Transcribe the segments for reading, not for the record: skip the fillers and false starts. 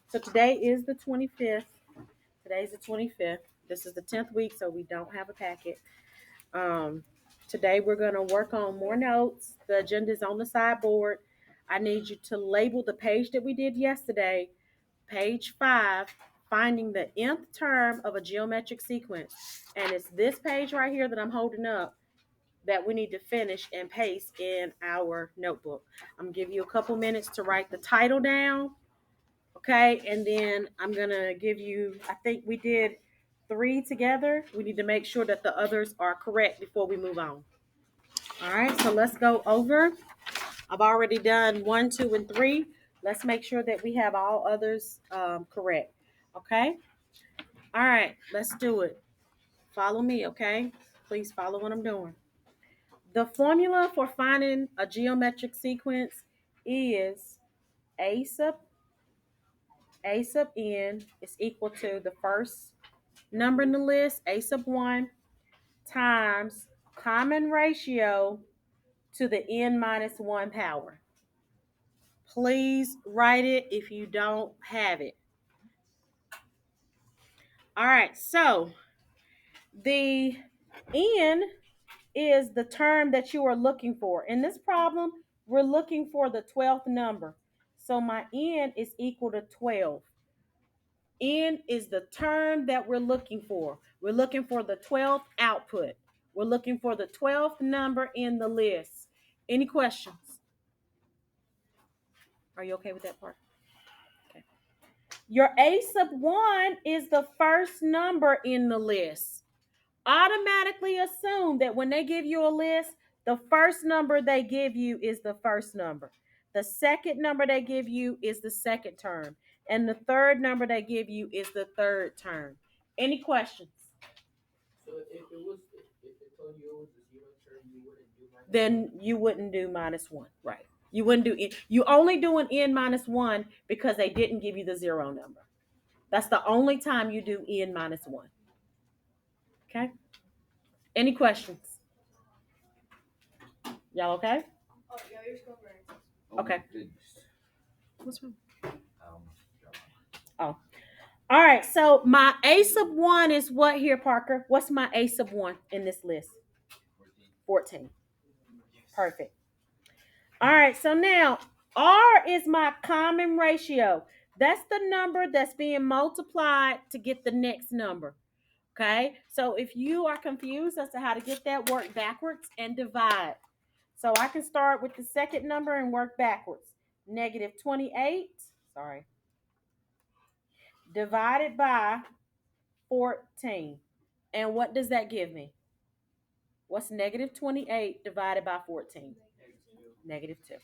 So today is the 25th. Today's the 25th. This is the 10th week, so we don't have a packet. Um, Today we're going to work on more notes. The agenda is on the sideboard. I need you to label the page that we did yesterday, page 5, finding the nth term of a geometric sequence. And it's this page right here that I'm holding up that we need to finish and paste in our notebook. I'm going to give you a couple minutes to write the title down. Okay, and then I'm gonna give you, I think we did 3 together. We need to make sure that the others are correct before we move on. All right, so let's go over. I've already done 1, 2, and 3. Let's make sure that we have all others correct. Okay, all right, let's do it. Follow me, okay? Please follow what I'm doing. The formula for finding a geometric sequence is a sub n is equal to the first number in the list, a sub 1, times common ratio to the n minus 1 power. Please write it if you don't have it. All right, so the n is the term that you are looking for. In this problem, we're looking for the 12th number. So my n is equal to 12. N is the term that we're looking for. We're looking for the 12th output. We're looking for the 12th number in the list. Any questions? Are you okay with that part? Okay. Your a sub 1 is the first number in the list. Automatically assume that when they give you a list, the first number they give you is the first number. The second number they give you is the second term. And the third number they give you is the third term. Any questions? So if it told you it was a zero term, you wouldn't do minus Then you wouldn't do minus 1, right? You wouldn't do it. You only do an n minus 1 because they didn't give you the 0 number. That's the only time you do n minus 1. Okay? Any questions? Y'all okay? Oh, yeah, you're still right. Okay. goodness. What's wrong? Um, Oh. All right. So my a sub 1 is what here, Parker? What's my a sub 1 in this list? 14. Perfect. All right. So now R is my common ratio. That's the number that's being multiplied to get the next number. Okay. So if you are confused as to how to get that, work backwards and divide. So I can start with the second number and work backwards. Negative 28. Sorry. Divided by 14. And what does that give me? What's negative 28 divided by 14? Negative 2.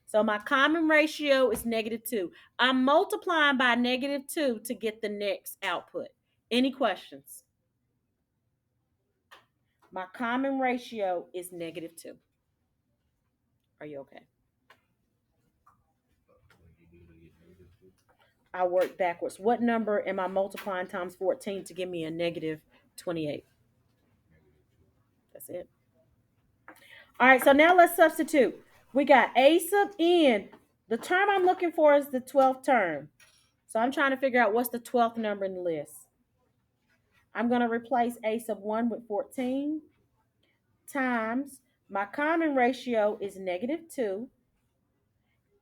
So my common ratio is negative 2. I'm multiplying by negative 2 to get the next output. Any questions? My common ratio is negative 2. Are you okay? I work backwards. What number am I multiplying times 14 to give me a negative 28? That's it. All right, so now let's substitute. We got a sub n. The term I'm looking for is the 12th term. So I'm trying to figure out what's the 12th number in the list. I'm going to replace a sub 1 with 14 times my common ratio is negative 2,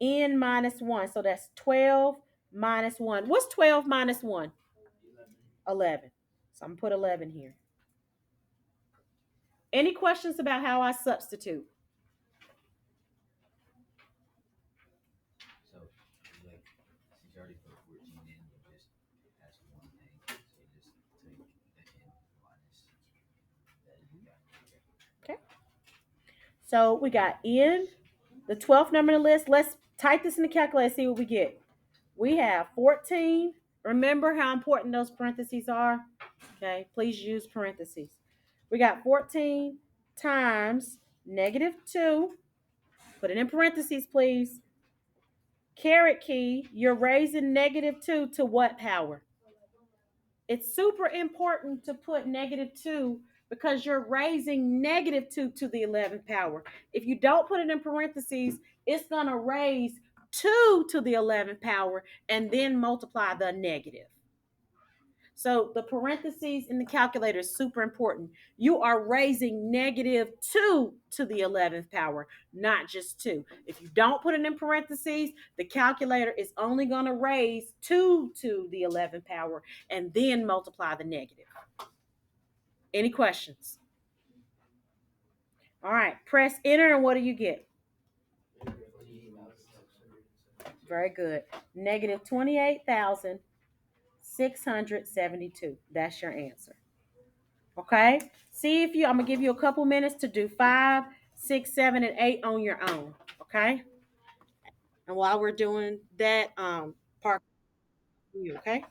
n minus 1. So that's 12 minus 1. What's 12 minus 1? 11. So I'm going to put 11 here. Any questions about how I substitute? So, like, since you already put 14 in, you just ask one thing. So you just take the n minus that you got. Okay. So we got n, the 12th number in the list. Let's type this in the calculator, see what we get. We have 14. Remember how important those parentheses are? Okay, please use parentheses. We got 14 times negative 2. Put it in parentheses, please. Caret key, you're raising negative 2 to what power? It's super important to put negative 2 because you're raising negative 2 to the 11th power. If you don't put it in parentheses, it's going to raise 2 to the 11th power and then multiply the negative. So the parentheses in the calculator is super important. You are raising -2 to the 11th power, not just 2. If you don't put it in parentheses, the calculator is only going to raise 2 to the 11th power and then multiply the negative. Any questions? All right, press enter and what do you get? Very good. -28,672. That's your answer. Okay. See if you, I'm going to give you a couple minutes to do 5, 6, 7, and 8 on your own. Okay. And while we're doing that, park you. Okay.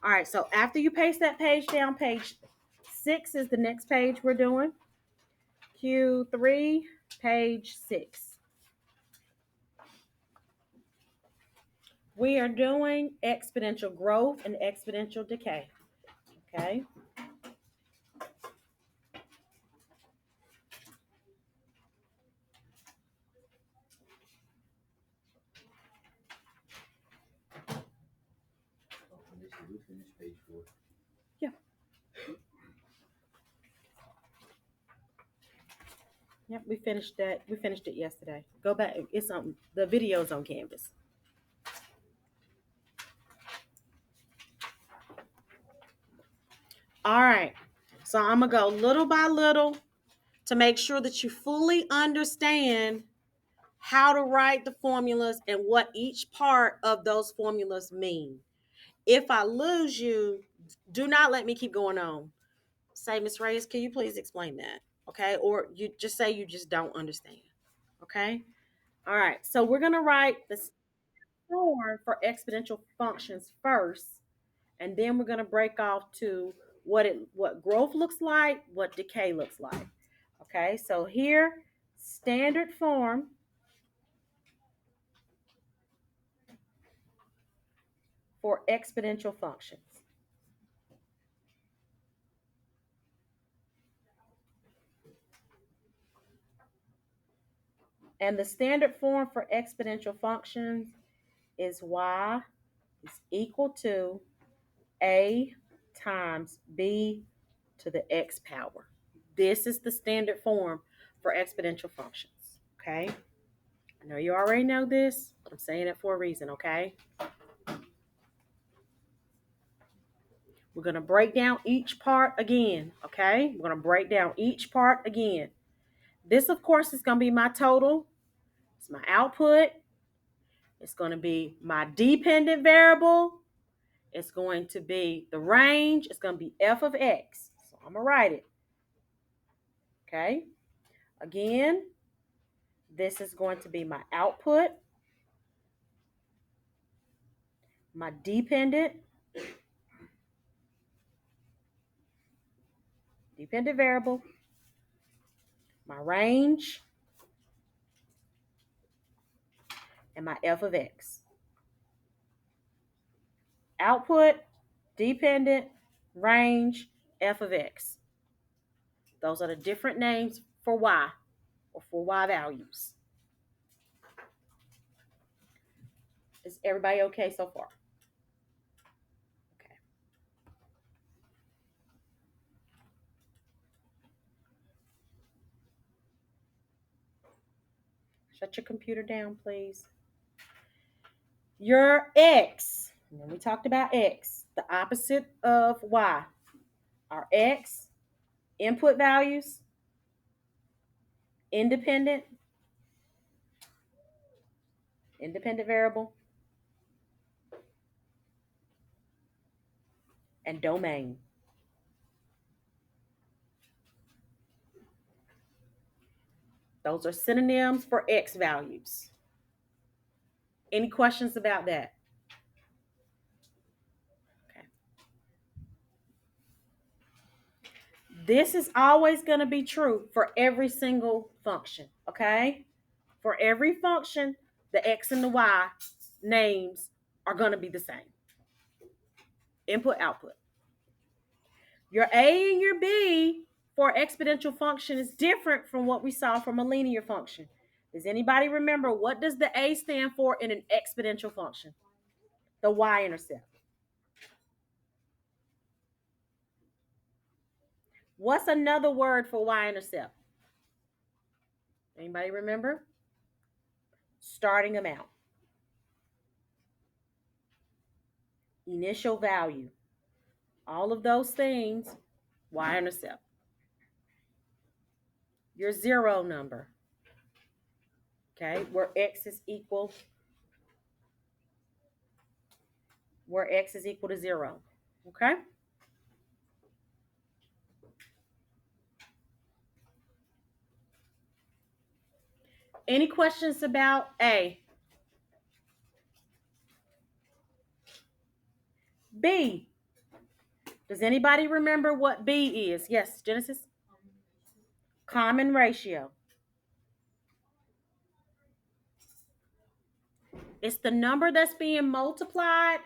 All right. So after you paste that page down, page 6 is the next page we're doing. Q3, page 6. We are doing exponential growth and exponential decay. Okay. We finished page 4. Yeah. Yep, we finished that. We finished it yesterday. Go back. It's on the video's on Canvas. All right. So I'm going to go little by little to make sure that you fully understand how to write the formulas and what each part of those formulas mean. If I lose you, do not let me keep going on. Say, Miss Reyes, can you please explain that? Okay. Or you just say you just don't understand. Okay. All right. So we're going to write the form for exponential functions first, and then we're going to break off to what growth looks like, what decay looks like. Okay, so here, standard form for exponential functions. And the standard form for exponential functions is y is equal to a times b to the x power. This is the standard form for exponential functions. Okay, I know you already know this, but I'm saying it for a reason. Okay, we're going to break down each part again. Okay, we're going to break down each part again. This, of course, is going to be my total. It's my output. It's going to be my dependent variable. It's going to be the range. It's going to be f of x. So I'm going to write it. Okay. Again, this is going to be my output, my dependent variable, my range, and my f of x. Output, dependent, range, f of x. Those are the different names for y, or for y values. Is everybody okay so far? Okay. Shut your computer down, please. Your x, and then we talked about x, the opposite of y. Our x, input values, independent variable, and domain. Those are synonyms for x values. Any questions about that? Okay. This is always going to be true for every single function, okay? For every function, the x and the y names are going to be the same. Input, output. Your a and your b for exponential function is different from what we saw from a linear function. Does anybody remember what does the A stand for in an exponential function? The y-intercept. What's another word for y-intercept? Anybody remember? Starting amount. Initial value. All of those things, y-intercept. Your zero number. Okay, where x is equal to 0. Okay? Any questions about A? B. Does anybody remember what B is? Yes, Genesis? Common ratio. It's the number that's being multiplied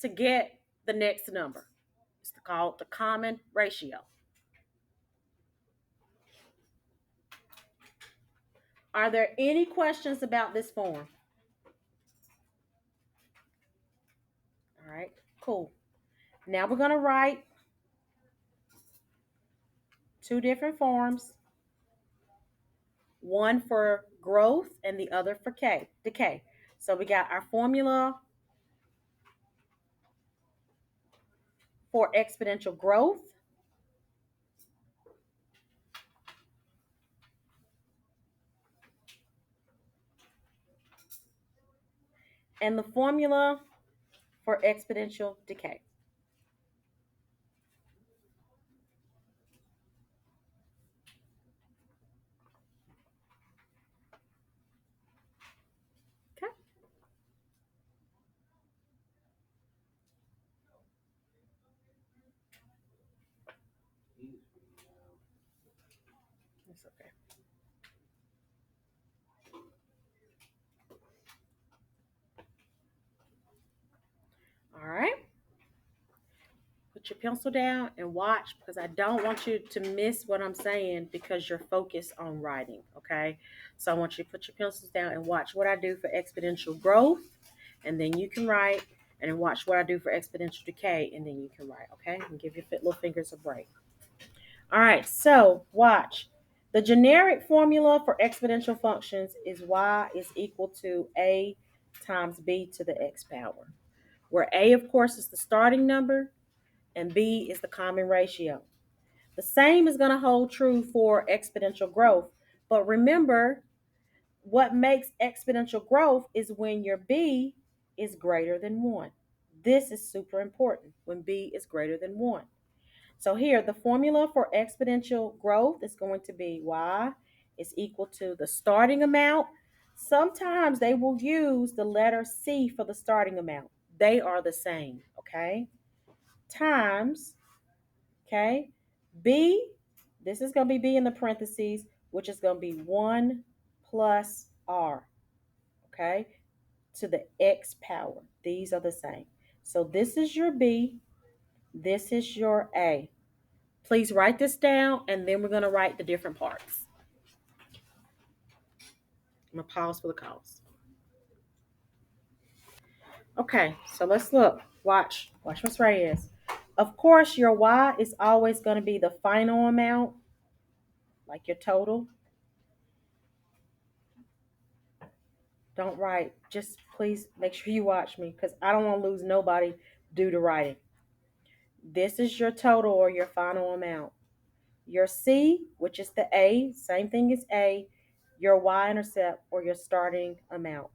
to get the next number. It's called the common ratio. Are there any questions about this form? All right, cool. Now we're going to write two different forms, one for growth and the other for decay. So we got our formula for exponential growth and the formula for exponential decay. Okay. That's okay. All right. Put your pencil down and watch because I don't want you to miss what I'm saying because you're focused on writing, okay? So I want you to put your pencils down and watch what I do for exponential growth, and then you can write, and then watch what I do for exponential decay, and then you can write, okay? And give your little fingers a break. All right, so watch. The generic formula for exponential functions is y is equal to a times b to the x power, where a, of course, is the starting number, and B is the common ratio. The same is going to hold true for exponential growth. But remember, what makes exponential growth is when your B is greater than 1. This is super important when B is greater than 1. So here, the formula for exponential growth is going to be y is equal to the starting amount. Sometimes they will use the letter C for the starting amount. They are the same, okay? Times, okay? B, this is going to be B in the parentheses, which is going to be 1 plus R, okay? To the X power. These are the same. So this is your B. This is your A. Please write this down, and then we're going to write the different parts. I'm going to pause for the calls. Okay, so let's look. Watch Miss Reyes. Of course, your Y is always going to be the final amount, like your total. Don't write. Just please make sure you watch me because I don't want to lose nobody due to writing. This is your total or your final amount. Your C, which is the A, same thing as A, your y-intercept or your starting amount.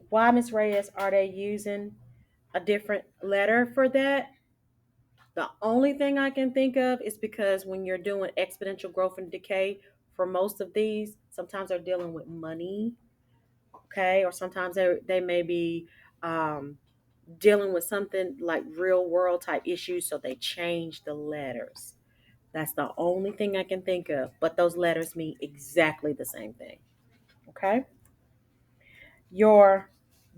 Why, Ms. Reyes, are they using a different letter for that? The only thing I can think of is because when you're doing exponential growth and decay, for most of these, sometimes they're dealing with money, okay? Or sometimes they may be dealing with something like real world type issues, so they change the letters. That's the only thing I can think of, but those letters mean exactly the same thing, okay? Your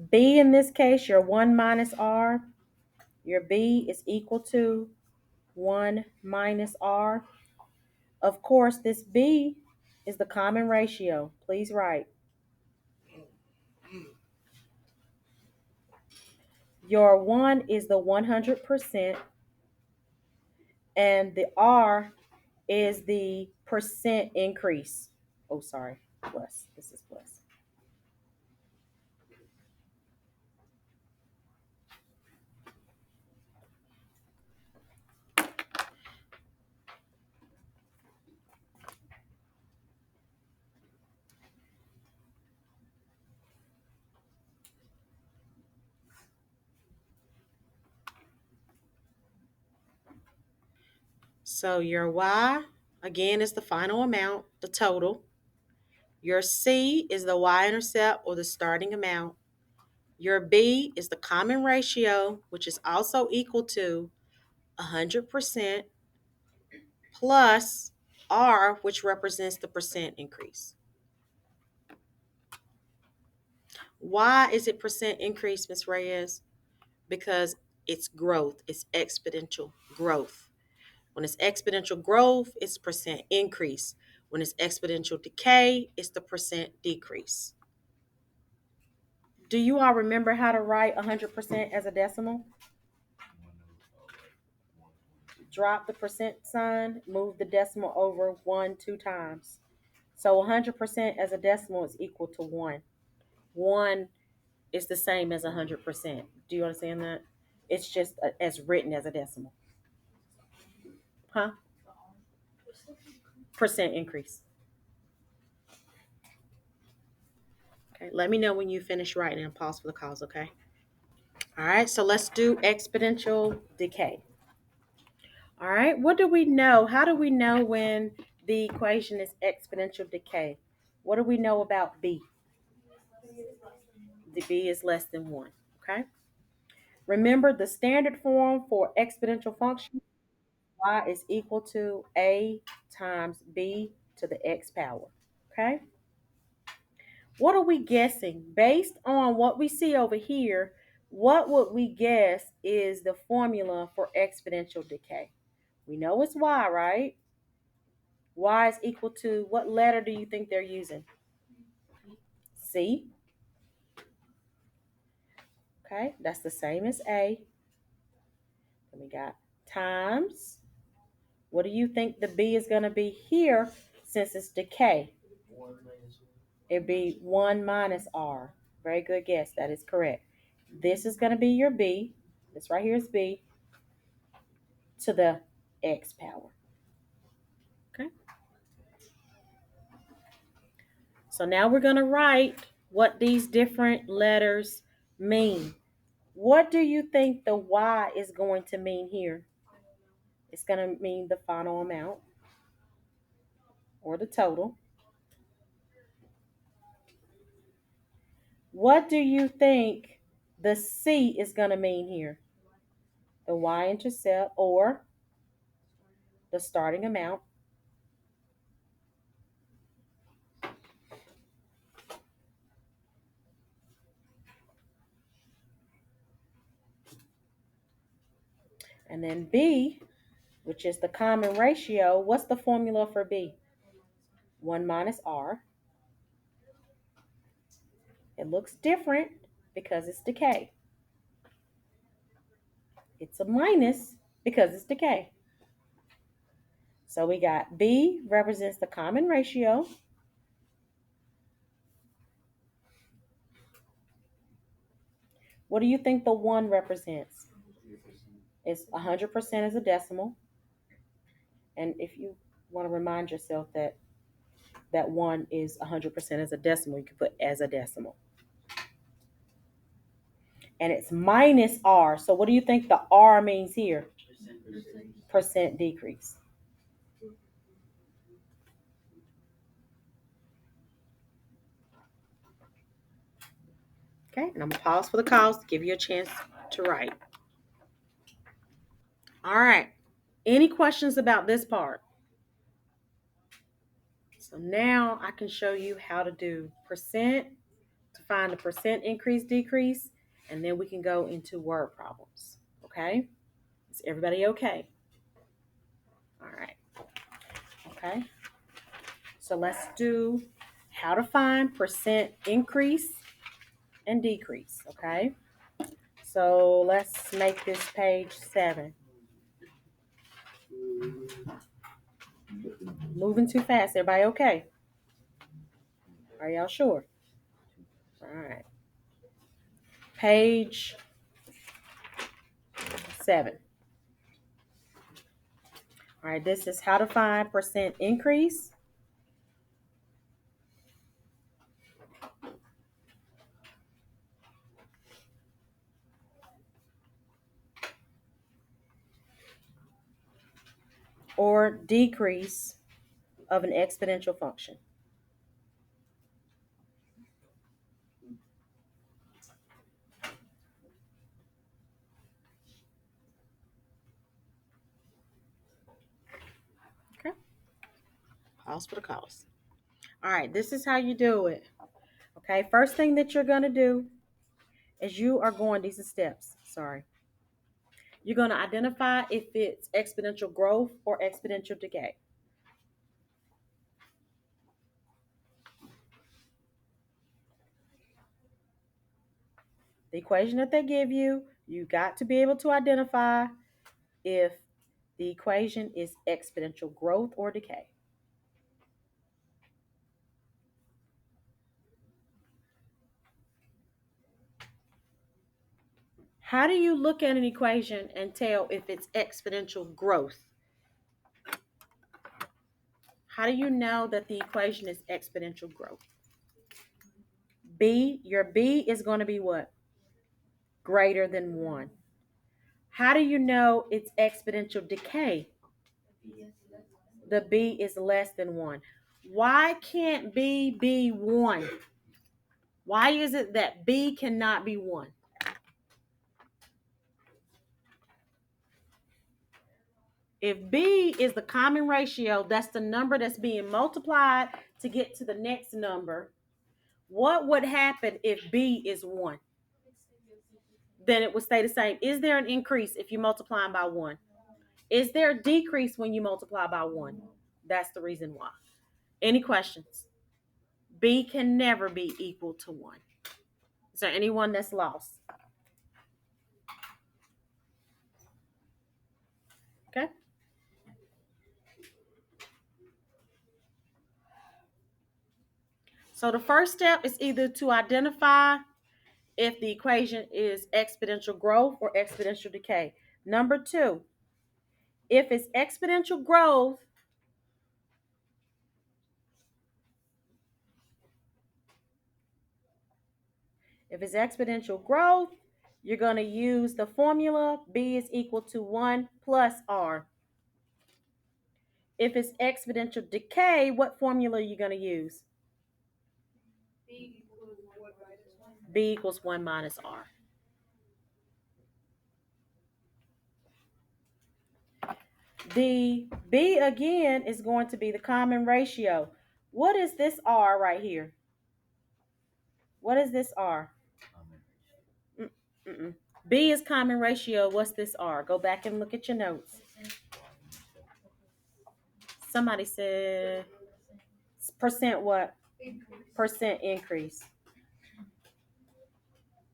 B in this case, your 1 minus R, your B is equal to 1 minus R. Of course, this B is the common ratio. Please write. Your 1 is the 100%, and the R is the percent increase. Oh, sorry, plus. This is plus. So your Y, again, is the final amount, the total. Your C is the y-intercept or the starting amount. Your B is the common ratio, which is also equal to 100% plus R, which represents the percent increase. Why is it percent increase, Ms. Reyes? Because it's growth, it's exponential growth. When it's exponential growth, it's percent increase. When it's exponential decay, it's the percent decrease. Do you all remember how to write 100% as a decimal? Drop the percent sign, move the decimal over 1, 2 times. So 100% as a decimal is equal to 1. 1 is the same as 100%. Do you understand that? It's just as written as a decimal. Huh? Percent increase. Okay, let me know when you finish writing and pause for the cause, okay? All right, so let's do exponential decay. All right, what do we know? How do we know when the equation is exponential decay? What do we know about B? The B is less than 1, okay? Remember the standard form for exponential function, y is equal to a times b to the x power, okay? What are we guessing? Based on what we see over here, what would we guess is the formula for exponential decay? We know it's y, right? Y is equal to, what letter do you think they're using? C. Okay, that's the same as A. Then we got times. What do you think the B is going to be here since it's decay? It'd be 1 minus R. Very good guess. That is correct. This is going to be your B. This right here is B to the X power. Okay. So now we're going to write what these different letters mean. What do you think the Y is going to mean here? It's going to mean the final amount or the total. What do you think the C is going to mean here? The y-intercept or the starting amount. And then B, which is the common ratio, what's the formula for B? 1 minus R. It looks different because it's decay. It's a minus because it's decay. So we got B represents the common ratio. What do you think the 1 represents? It's 100% as a decimal. And if you want to remind yourself that that 1 is 100% as a decimal, you can put as a decimal. And it's minus R. So what do you think the R means here? Percent decrease. Okay, and I'm going to pause for the calls to give you a chance to write. All right. Any questions about this part? So now I can show you how to do percent to find the percent increase, decrease, and then we can go into word problems. Okay? Is everybody okay? All right. Okay. So let's do how to find percent increase and decrease. Okay. So let's make this page 7. Moving too fast. Everybody okay? Are y'all sure? All right. Page 7. All right. This is how to find percent increase or decrease of an exponential function. Okay. Pause for the cause. All right. This is how you do it. Okay. First thing that you're going to do is you are going, these are steps. Sorry. You're going to identify if it's exponential growth or exponential decay. The equation that they give you, you got to be able to identify if the equation is exponential growth or decay. How do you look at an equation and tell if it's exponential growth? How do you know that the equation is exponential growth? Your B is going to be what? Greater than 1. How do you know it's exponential decay? The B is less than 1. Why can't B be 1? Why is it that B cannot be 1? If B is the common ratio, that's the number that's being multiplied to get to the next number. What would happen if B is 1? Then it would stay the same. Is there an increase if you multiply them by 1? Is there a decrease when you multiply by 1? That's the reason why. Any questions? B can never be equal to 1. Is there anyone that's lost? Okay. So the first step is either to identify if the equation is exponential growth or exponential decay. Number 2, if it's exponential growth, you're going to use the formula B is equal to 1 plus R. If it's exponential decay, what formula are you going to use? B equals 1 minus R. The B again is going to be the common ratio. What is this R right here? What is this R? Mm-mm. B is common ratio. What's this R? Go back and look at your notes. Somebody said percent what? Percent increase.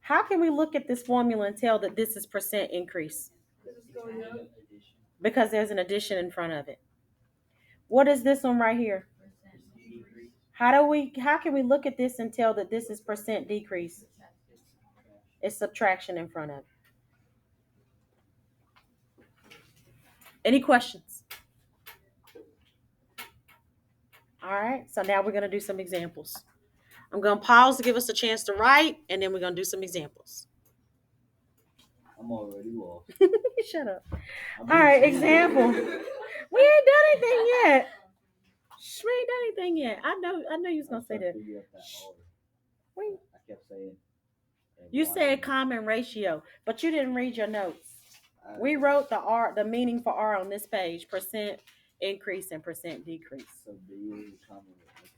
How can we look at this formula and tell that this is percent increase? Because there's an addition in front of it. What is this one right here? How can we look at this and tell that this is percent decrease? It's subtraction in front of it. Any questions? All right, so now we're going to do some examples. I'm going to pause to give us a chance to write, and then we're going to do some examples. I'm already lost. Shut up. All right, example. We ain't done anything yet. We ain't done anything yet. I know you was going to say that. Wait. I kept saying. You said common ratio, but you didn't read your notes. We wrote the meaning for R on this page, percent increase and percent decrease. So B is common ratio.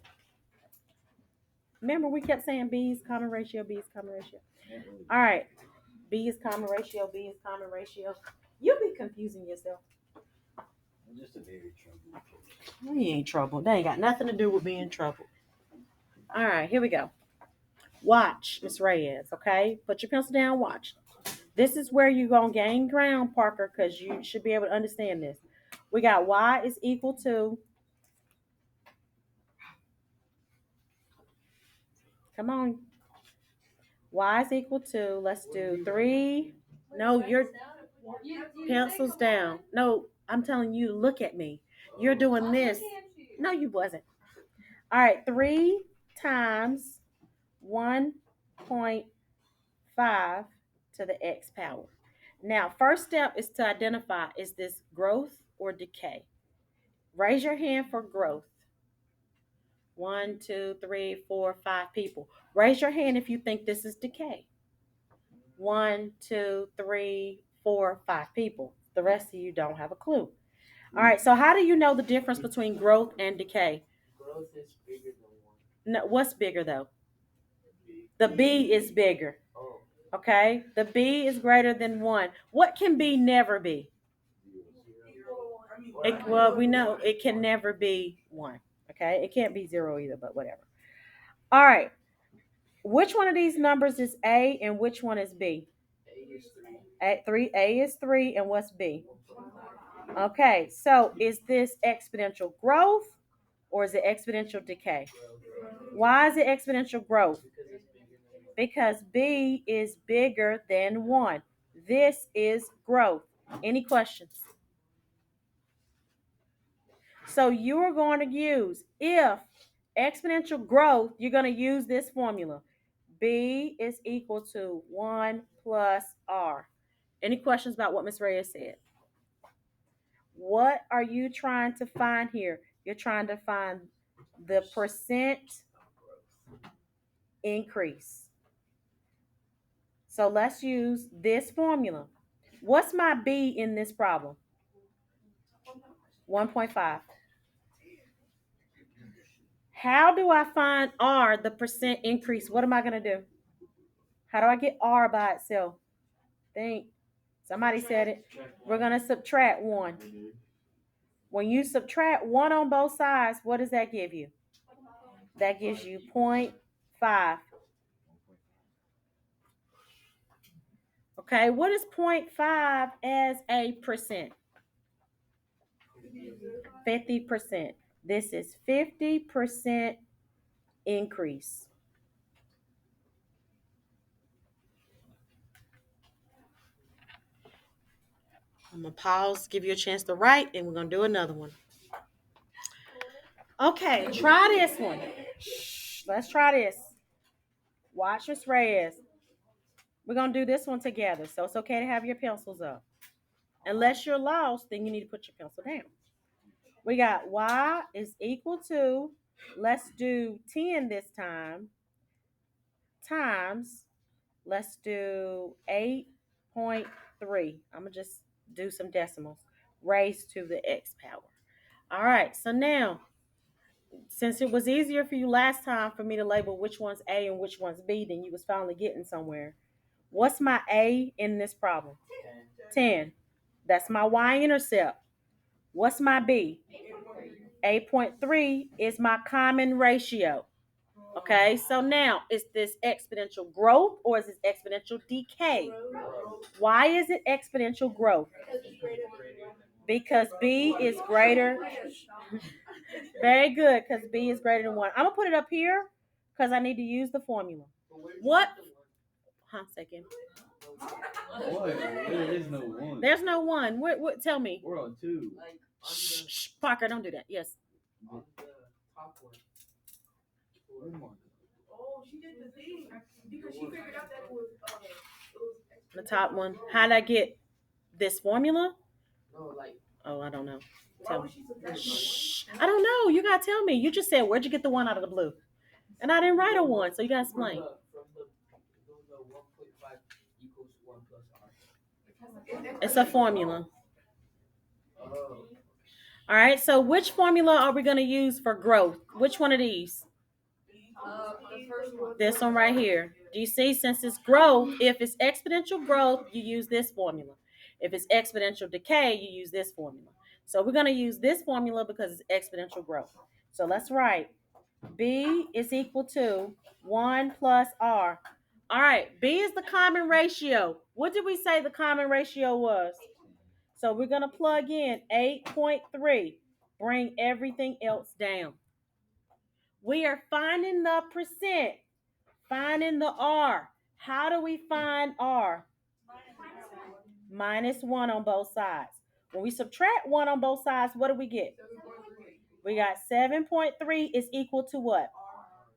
Remember, we kept saying B is common ratio, B is common ratio. All right. B is common ratio, B is common ratio. You'll be confusing yourself. I'm just a very troubled person. No, you ain't trouble. That ain't got nothing to do with being troubled. All right, here we go. Watch, Miss Reyes, okay? Put your pencil down, watch. This is where you're going to gain ground, Parker, because you should be able to understand this. We got y is equal to, come on. Y is equal to, let's do 3. No, your pencils down. No, I'm telling you to look at me. You're doing this. No, you wasn't. All right, 3 times 1.5 to the x power. Now, first step is to identify, is this growth or decay? Raise your hand for growth. 1, 2, 3, 4, 5 people. Raise your hand if you think this is decay. 1, 2, 3, 4, 5 people. The rest of you don't have a clue. All right, so how do you know the difference between growth and decay? Growth is bigger than 1. No, what's bigger though? The B is bigger. Oh. Okay, the B is greater than 1. What can B never be? Well, we know it can never be 1. Okay, it can't be 0 either, but whatever. All right, which one of these numbers is A and which one is B? A is 3. A is 3, and what's B? Okay, so is this exponential growth or is it exponential decay? Why is it exponential growth? Because B is bigger than 1. This is growth. Any questions? So you are going to use, if exponential growth, you're going to use this formula. B is equal to 1 plus R. Any questions about what Ms. Reyes said? What are you trying to find here? You're trying to find the percent increase. So let's use this formula. What's my B in this problem? 1.5. How do I find R, the percent increase? What am I going to do? How do I get R by itself? Think. Somebody said it. We're going to subtract 1. When you subtract 1 on both sides, what does that give you? That gives you 0.5. Okay, what is 0.5 as a percent? 50%. This is 50% increase. I'm going to pause, give you a chance to write, and we're going to do another one. Okay, try this one. Let's try this. Watch Miss Reyes. We're going to do this one together, so it's okay to have your pencils up. Unless you're lost, then you need to put your pencil down. We got y is equal to, let's do 10 this time, times, let's do 8.3. I'm going to just do some decimals. Raised to the x power. All right, so now, since it was easier for you last time for me to label which one's A and which one's B, then you was finally getting somewhere. What's my A in this problem? 10. That's my y-intercept. What's my B? 8.3 is my common ratio. Okay, so now is this exponential growth or is this exponential decay? Why is it exponential growth? Because B is greater. Very good, because B is greater than 1. I'm going to put it up here because I need to use the formula. What? Second. What? There is no 1. There's no 1. What? Tell me. We're on 2. Shh, Parker, don't do that. Yes. On the top one. Oh, she did the thing because she figured out that it was The top one. How did I get this formula? No, like. Oh, I don't know. Tell me. Shh. I don't know. You gotta tell me. You just said, where'd you get the 1 out of the blue? And I didn't write a 1, so you gotta explain. From the 1.5 equals 1 plus R. It's a formula. All right. So which formula are we gonna use for growth? Which one of these? the first one. This one right here. Do you see? Since it's growth, if it's exponential growth, you use this formula. If it's exponential decay, you use this formula. So we're going to use this formula because it's exponential growth. So let's write B is equal to 1 plus R. All right, B is the common ratio. What did we say the common ratio was? So we're going to plug in 8.3. Bring everything else down. We are finding the percent, finding the R. How do we find R? Minus 1 on both sides. When we subtract 1 on both sides, what do we get? We got 7.3 is equal to what?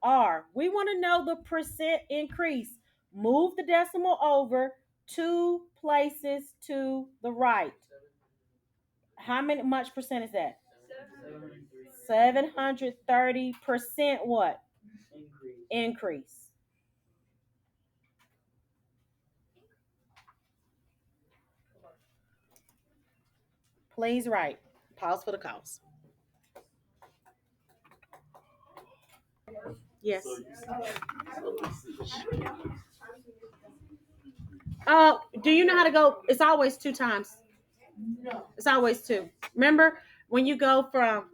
R. We want to know the percent increase. Move the decimal over 2 places to the right. How much percent is that? 730% what? Increase. Please write. Pause for the cause. Yes. Do you know how to go? It's always 2 times. It's always 2. Remember when you go from,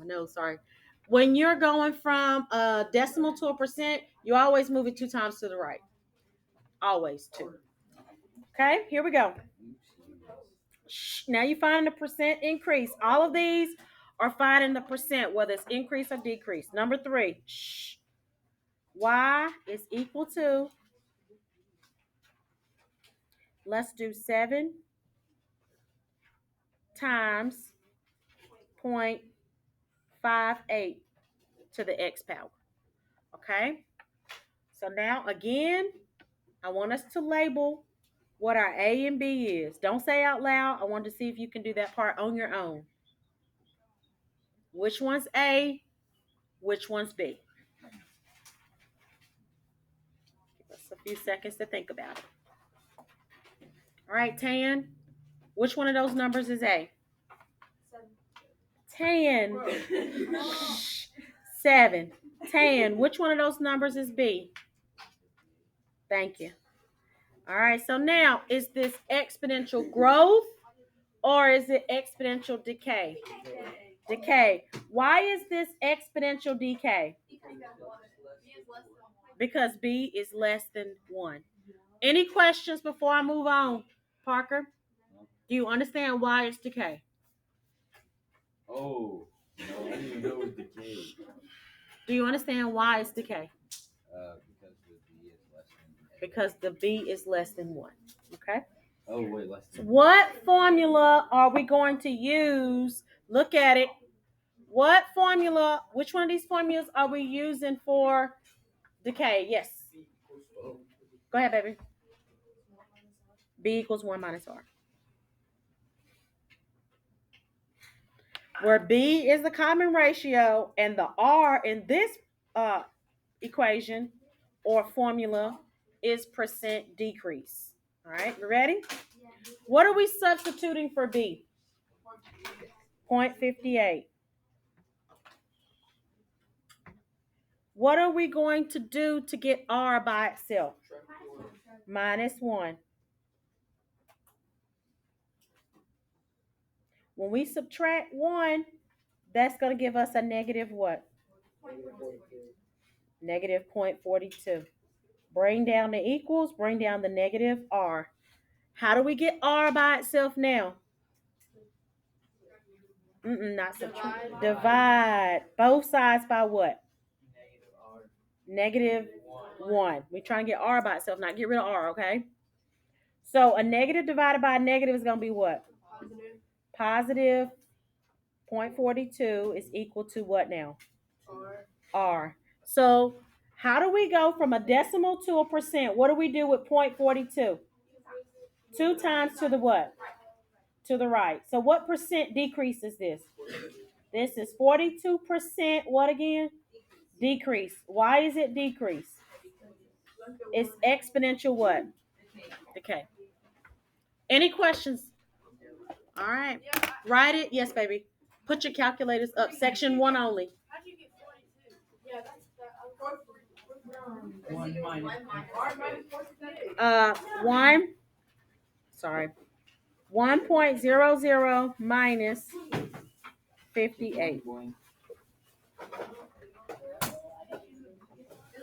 no, sorry. When you're going from a decimal to a percent, you always move it 2 times to the right. Always 2. Okay, here we go. Now you find the percent increase. All of these are finding the percent, whether it's increase or decrease. Number 3, y is equal to, let's do 7 times 0.58 to the x power. Okay? So now, again, I want us to label what our A and B is. Don't say out loud. I want to see if you can do that part on your own. Which one's A? Which one's B? Give us a few seconds to think about it. All right, Tan, which one of those numbers is A? 10. 7. Tan, which one of those numbers is B? Thank you. All right, so now, is this exponential growth or is it exponential decay? Decay. Why is this exponential decay? Because B is less than 1. Any questions before I move on, Parker? Do you understand why it's decay? Oh, no, I didn't even know it was decay. Do you understand why it's decay? Because the B is less than Because the B is less than 1. 1. Okay? Oh, wait, less than 1. What formula are we going to use? Look at it. What formula, which one of these formulas are we using for decay? Yes. Go ahead, baby. B equals 1 minus R. Where B is the common ratio and the R in this equation or formula is percent decrease. All right, you ready? What are we substituting for B? 0.58. What are we going to do to get R by itself? Minus 1. When we subtract 1, that's going to give us a negative what? Negative 0.42. Bring down the equals, bring down the negative R. How do we get R by itself now? Not subtract. Divide both sides by what? Negative 1. We're trying to get R by itself, not get rid of R, okay? So a negative divided by a negative is going to be what? Positive 0.42 is equal to what now? R. So how do we go from a decimal to a percent? What do we do with 0.42? 2 times to the what? To the right. So what percent decrease is this? This is 42%. What again? Decrease. Why is it decrease? It's exponential what? Decay. Any questions? All right. Write it. Yes, baby. Put your calculators up. Section 1 only. How do you get 42? Yeah, that's One minus. 1. Sorry. 1.00 minus 58. It's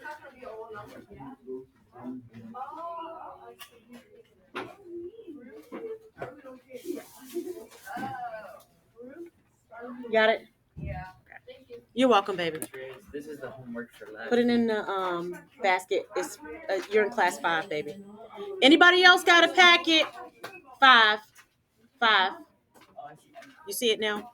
not gonna be a whole number. Yeah. Oh, I see. Got it? Yeah. Thank you. You're welcome, baby. This is the homework for last. Put it in the basket. It's you're in class 5, baby. Anybody else got a packet? 5. Oh, I see. You see it now?